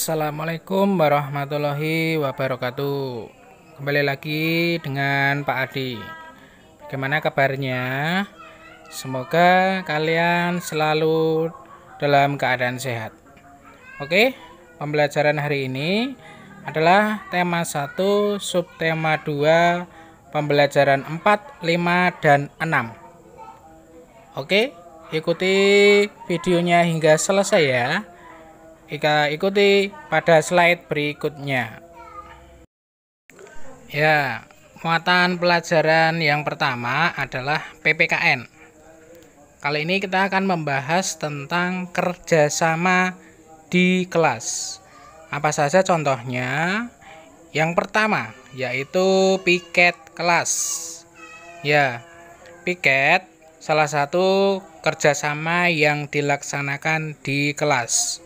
Assalamualaikum warahmatullahi wabarakatuh. Kembali lagi dengan Pak Adi. Bagaimana kabarnya? Semoga kalian selalu dalam keadaan sehat. Oke, pembelajaran hari ini adalah tema 1, subtema 2, pembelajaran 4, 5, dan 6. Oke, ikuti videonya hingga selesai ya. Ikuti pada slide berikutnya. Ya, muatan pelajaran yang pertama adalah PPKN. Kali ini kita akan membahas tentang kerjasama di kelas. Apa saja contohnya? Yang pertama yaitu piket kelas. Ya, piket salah satu kerjasama yang dilaksanakan di kelas.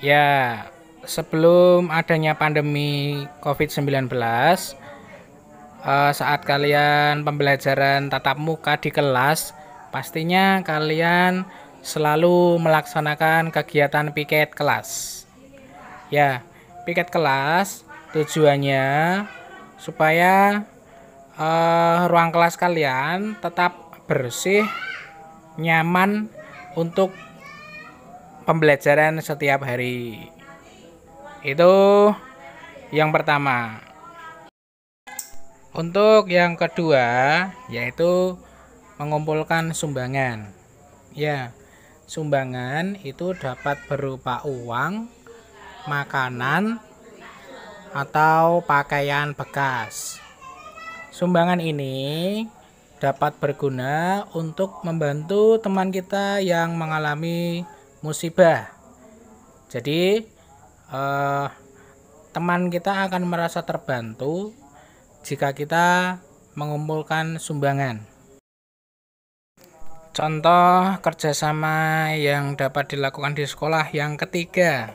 Ya, sebelum adanya pandemi COVID-19, saat kalian pembelajaran tatap muka di kelas, pastinya kalian selalu melaksanakan kegiatan piket kelas. Ya, piket kelas tujuannya supaya ruang kelas kalian tetap bersih, nyaman untuk pembelajaran setiap hari. Itu yang pertama. Untuk yang kedua yaitu mengumpulkan sumbangan. Ya, sumbangan itu dapat berupa uang, makanan, atau pakaian bekas. Sumbangan ini dapat berguna untuk membantu teman kita yang mengalami musibah. Jadi teman kita akan merasa terbantu jika kita mengumpulkan sumbangan. Contoh kerjasama yang dapat dilakukan di sekolah yang ketiga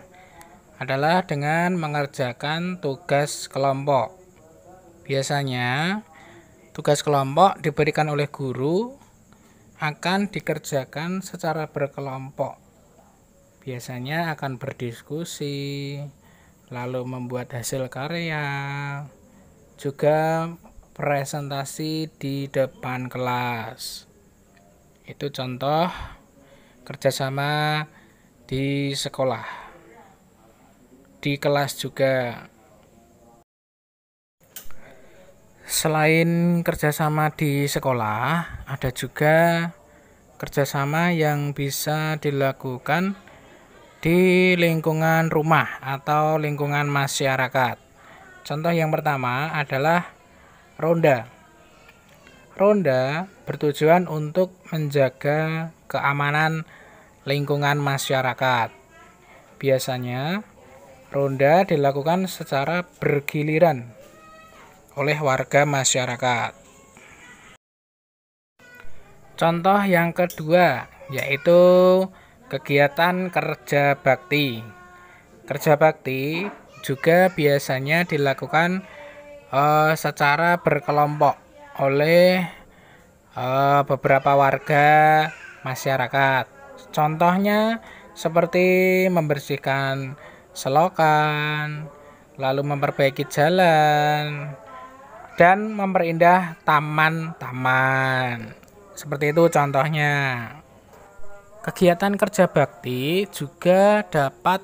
adalah dengan mengerjakan tugas kelompok. Biasanya tugas kelompok diberikan oleh guru akan dikerjakan secara berkelompok. Biasanya akan berdiskusi, lalu membuat hasil karya, juga presentasi di depan kelas. Itu contoh kerjasama di sekolah, di kelas juga. Selain kerjasama di sekolah, ada juga kerjasama yang bisa dilakukan di lingkungan rumah atau lingkungan masyarakat. Contoh yang pertama adalah ronda. Ronda bertujuan untuk menjaga keamanan lingkungan masyarakat. Biasanya ronda dilakukan secara bergiliran oleh warga masyarakat. Contoh yang kedua yaitu kegiatan kerja bakti. Kerja bakti juga biasanya dilakukan secara berkelompok oleh beberapa warga masyarakat. Contohnya seperti membersihkan selokan, lalu memperbaiki jalan, dan memperindah taman-taman. Seperti itu contohnya. Kegiatan kerja bakti juga dapat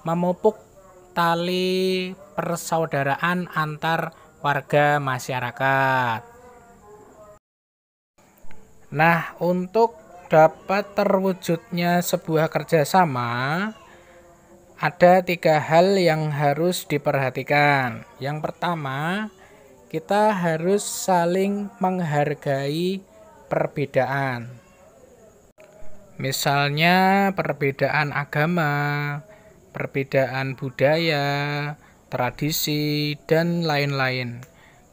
memupuk tali persaudaraan antar warga masyarakat. Nah, untuk dapat terwujudnya sebuah kerjasama, ada 3 hal yang harus diperhatikan. Yang pertama, kita harus saling menghargai perbedaan. Misalnya perbedaan agama, perbedaan budaya, tradisi, dan lain-lain.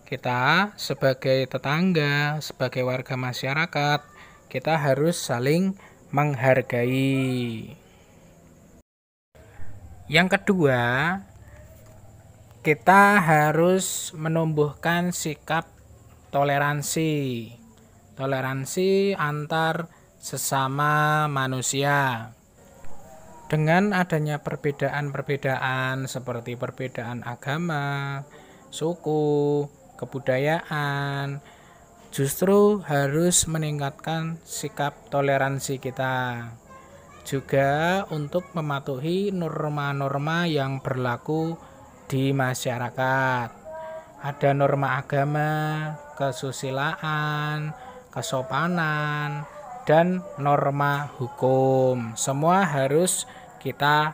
Kita sebagai tetangga, sebagai warga masyarakat, kita harus saling menghargai. Yang kedua, kita harus menumbuhkan sikap toleransi. Toleransi antar sesama manusia. Dengan adanya perbedaan-perbedaan seperti perbedaan agama, suku, kebudayaan, justru harus meningkatkan sikap toleransi kita. Juga untuk mematuhi norma-norma yang berlaku di masyarakat. Ada norma agama, kesusilaan, kesopanan, dan norma hukum. Semua harus kita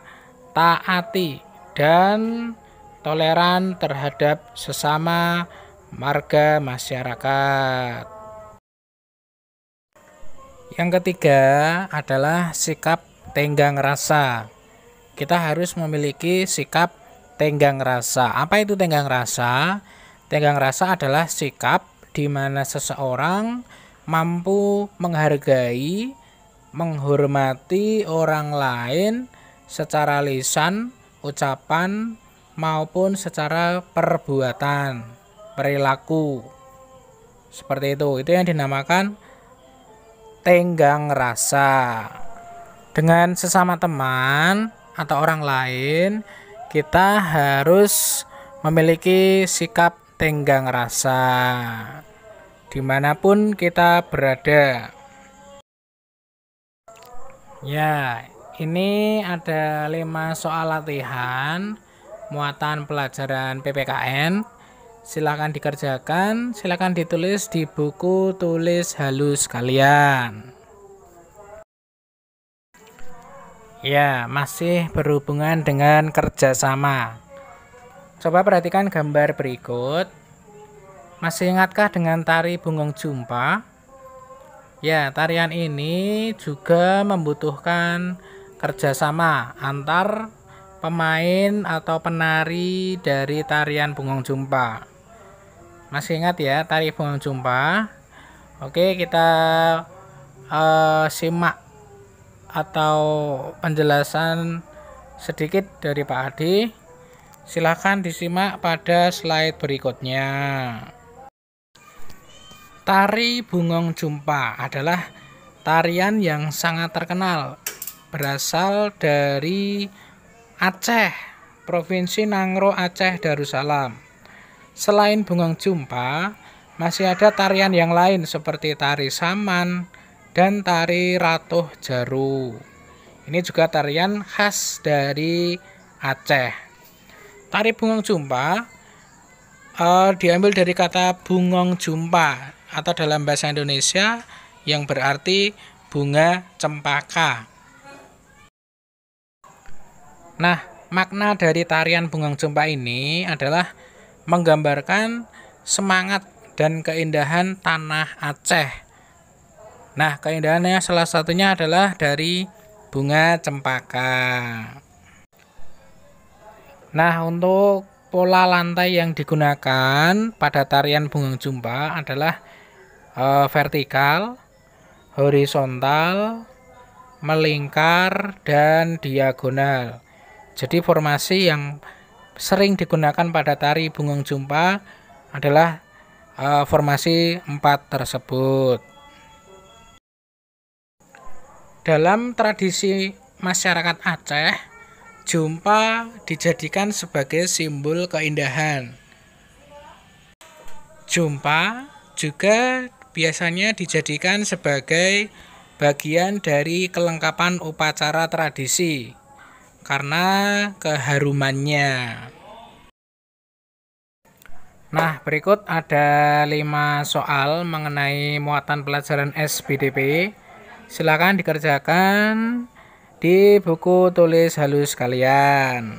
taati dan toleran terhadap sesama warga masyarakat. Yang ketiga adalah sikap tenggang rasa. Kita harus memiliki sikap tenggang rasa. Apa itu tenggang rasa? Tenggang rasa adalah sikap di mana seseorang mampu menghargai, menghormati orang lain secara lisan, ucapan, maupun secara perbuatan, perilaku. Seperti itu yang dinamakan tenggang rasa. Dengan sesama teman atau orang lain, kita harus memiliki sikap tenggang rasa dimanapun kita berada. Ya, ini ada 5 soal latihan muatan pelajaran PPKN. Silakan dikerjakan, silakan ditulis di buku tulis halus kalian. Ya, masih berhubungan dengan kerjasama. Coba perhatikan gambar berikut. Masih ingatkah dengan tari Bungong Jumpa? Ya, tarian ini juga membutuhkan kerjasama antar pemain atau penari dari tarian Bungong Jumpa. Masih ingat ya tari Bungong Jumpa? Oke, kita simak atau penjelasan sedikit dari Pak Adi. Silakan disimak pada slide berikutnya. Tari Bungong Jumpa adalah tarian yang sangat terkenal, berasal dari Aceh, Provinsi Nangro Aceh Darussalam. Selain Bungong Jumpa, masih ada tarian yang lain seperti tari Saman dan tari Ratuh Jaru. Ini juga tarian khas dari Aceh. Tari Bungong Jumpa diambil dari kata bungong jumpa atau dalam bahasa Indonesia yang berarti bunga cempaka. Nah, makna dari tarian Bungong Jumpa ini adalah menggambarkan semangat dan keindahan tanah Aceh. Nah, keindahannya salah satunya adalah dari bunga cempaka. Nah, untuk pola lantai yang digunakan pada tarian Bungong Jumpa adalah vertikal, horizontal, melingkar, dan diagonal. Jadi formasi yang sering digunakan pada tari Bungong Jumpa adalah formasi 4 tersebut. Dalam tradisi masyarakat Aceh, jumpa dijadikan sebagai simbol keindahan. Jumpa juga biasanya dijadikan sebagai bagian dari kelengkapan upacara tradisi karena keharumannya. Nah, berikut ada 5 soal mengenai muatan pelajaran SBDP. Silakan dikerjakan di buku tulis halus kalian.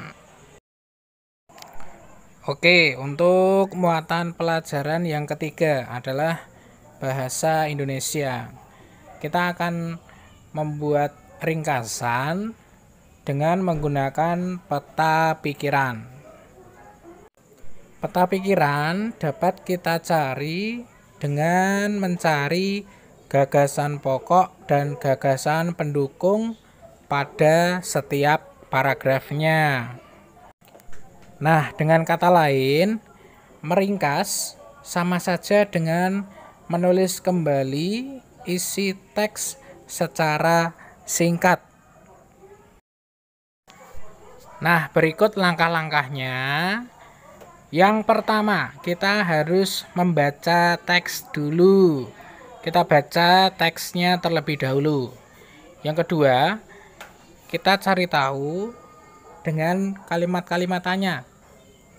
Oke, untuk muatan pelajaran yang ketiga adalah bahasa Indonesia. Kita akan membuat ringkasan dengan menggunakan peta pikiran. Peta pikiran dapat kita cari dengan mencari gagasan pokok dan gagasan pendukung pada setiap paragrafnya. Nah, dengan kata lain, meringkas sama saja dengan menulis kembali isi teks secara singkat. Nah, berikut langkah-langkahnya. Yang pertama, kita harus membaca teks dulu. Kita baca teksnya terlebih dahulu. Yang kedua, kita cari tahu dengan kalimat-kalimatannya.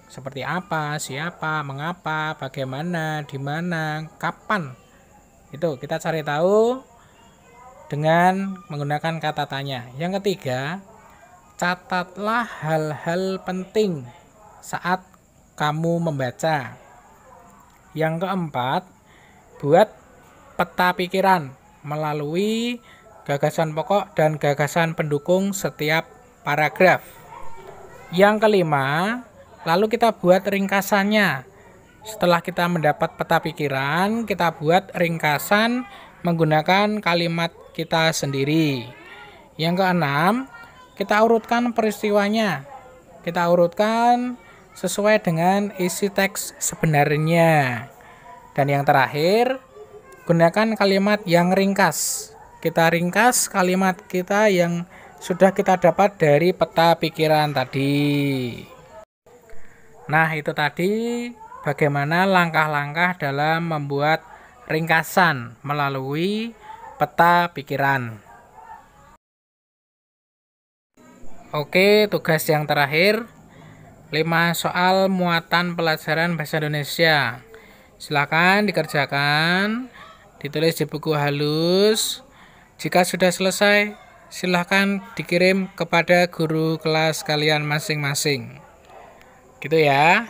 Seperti apa, siapa, mengapa, bagaimana, di mana, kapan. Itu kita cari tahu dengan menggunakan kata tanya. Yang ketiga, catatlah hal-hal penting saat kamu membaca. Yang keempat, buat peta pikiran melalui gagasan pokok dan gagasan pendukung setiap paragraf. Yang kelima, lalu kita buat ringkasannya. Setelah kita mendapat peta pikiran, kita buat ringkasan menggunakan kalimat kita sendiri. Yang keenam, kita urutkan peristiwanya. Kita urutkan sesuai dengan isi teks sebenarnya. Dan yang terakhir, gunakan kalimat yang ringkas. Kita ringkas kalimat kita yang sudah kita dapat dari peta pikiran tadi. Nah, itu tadi bagaimana langkah-langkah dalam membuat ringkasan melalui peta pikiran. Oke, tugas yang terakhir, 5 soal muatan pelajaran bahasa Indonesia. Silakan dikerjakan, ditulis di buku halus. Jika sudah selesai, silakan dikirim kepada guru kelas kalian masing-masing. Gitu ya.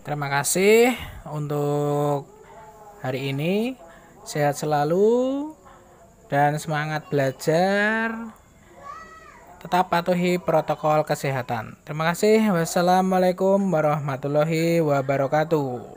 Terima kasih untuk hari ini. Sehat selalu dan semangat belajar. Tetap patuhi protokol kesehatan. Terima kasih. Wassalamualaikum warahmatullahi wabarakatuh.